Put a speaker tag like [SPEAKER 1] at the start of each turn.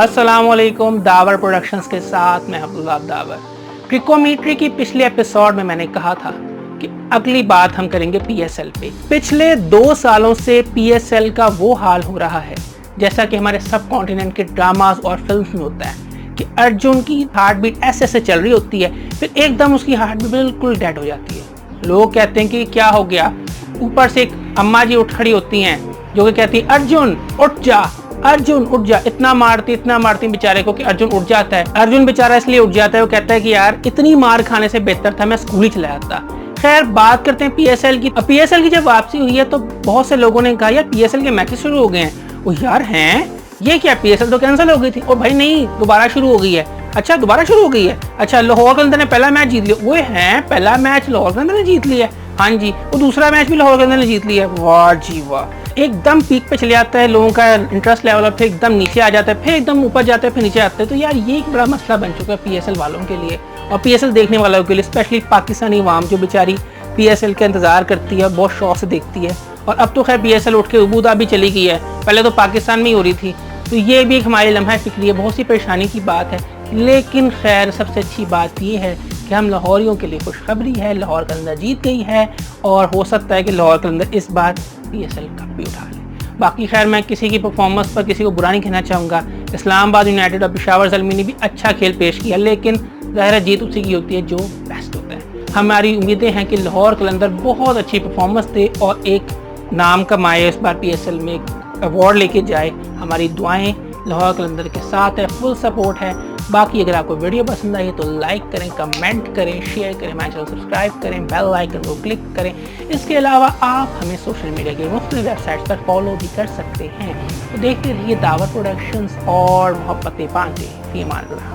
[SPEAKER 1] अस्सलामुअलैकुम। The power productions के साथ मैं अब्दुल्ला दावर। ट्रिकोमेट्री की पिछले एपिसोड में मैंने कहा था कि अगली बात हम करेंगे पीएसएल पे। पिछले 2 सालों से पीएसएल का वो हाल हो रहा है जैसा कि हमारे सब कॉन्टिनेंट के ड्रामास और फिल्म्स में होता है कि अर्जुन की हार्ट बीट ऐसे ऐसे चल रही होती है, फिर एकदम उसकी हार्ट बीट बिल्कुल डेड हो जाती है। लोग कहते हैं कि क्या हो गया। ऊपर से एक अम्मा जी उठ खड़ी होती हैं जो कि कहती है अर्जुन उठ जा, अर्जुन उठ जा। इतना मारती बेचारे को कि अर्जुन उठ जाता है। अर्जुन बेचारा इसलिए उठ जाता है, वो कहता है कि यार इतनी मार खाने से बेहतर था मैं स्कूल ही चला जाता। खैर बात करते हैं पीएसएल की। पीएसएल की जब वापसी हुई है तो बहुत से लोगों ने कहा यार पीएसएल के मैचेस शुरू हो गए हैं। वो यार हैं ये क्या, पीएसएल तो कैंसिल हो गई थी। और भाई नहीं, दोबारा शुरू हो गई है। अच्छा दोबारा शुरू हो गई है। अच्छा लाहौर कलंदर ने पहला मैच जीत लिया। वो है पहला मैच लाहौर कलंदर ने जीत लिया है। हाँ जी, वो दूसरा मैच भी लाहौर कलंदर ने जीत लिया है। वाह जी वाह। एकदम पीक पे चले जाता है, लोगों का इंटरेस्ट लेवल फिर एकदम नीचे आ जाता है, फिर एकदम ऊपर जाता है, फिर नीचे आता है। तो यार ये एक बड़ा मसला बन चुका है पीएसएल वालों के लिए और पीएसएल देखने वालों के लिए, स्पेशली पाकिस्तानी अवाम जो बेचारी पीएसएल का इंतजार करती है, बहुत शौक से देखती है। और अब तो खैर पीएसएल उठ के अबू धाबी चली गई है, पहले तो पाकिस्तान में ही हो रही थी। तो ये भी एक हमारे लम्हा फिक्री है, बहुत सी परेशानी की बात है। लेकिन खैर सबसे अच्छी बात ये है कि हम लाहौरियों के लिए खुशखबरी है, लाहौर कलंदर जीत गई है और हो सकता है कि लाहौर कलंदर इस बार पीएसएल कप भी उठा ले। बाकी खैर मैं किसी की परफॉर्मेंस पर किसी को बुरा नहीं कहना चाहूँगा। इस्लामाबाद यूनाइटेड और पेशावर ज़ल्मी ने भी अच्छा खेल पेश किया, लेकिन ज़ाहिर जीत उसी की होती है जो बेस्ट होता है। हमारी उम्मीदें हैं कि लाहौर कलंदर बहुत अच्छी परफॉर्मेंस दे और एक नाम कमाए, इस बार पीएसएल में एक अवार्ड लेके जाए। हमारी दुआएं लाहौर कलंदर के साथ है, फुल सपोर्ट है। बाकी अगर आपको वीडियो पसंद आई तो लाइक करें, कमेंट करें, शेयर करें, हमारे चैनल सब्सक्राइब करें, बेल आइकन को क्लिक करें। इसके अलावा आप हमें सोशल मीडिया के मुख्तलिफ वेबसाइट्स पर फॉलो भी कर सकते हैं। तो देखते रहिए दावर प्रोडक्शंस और मोहब्बतें बांटे। फी अमान अल्लाह।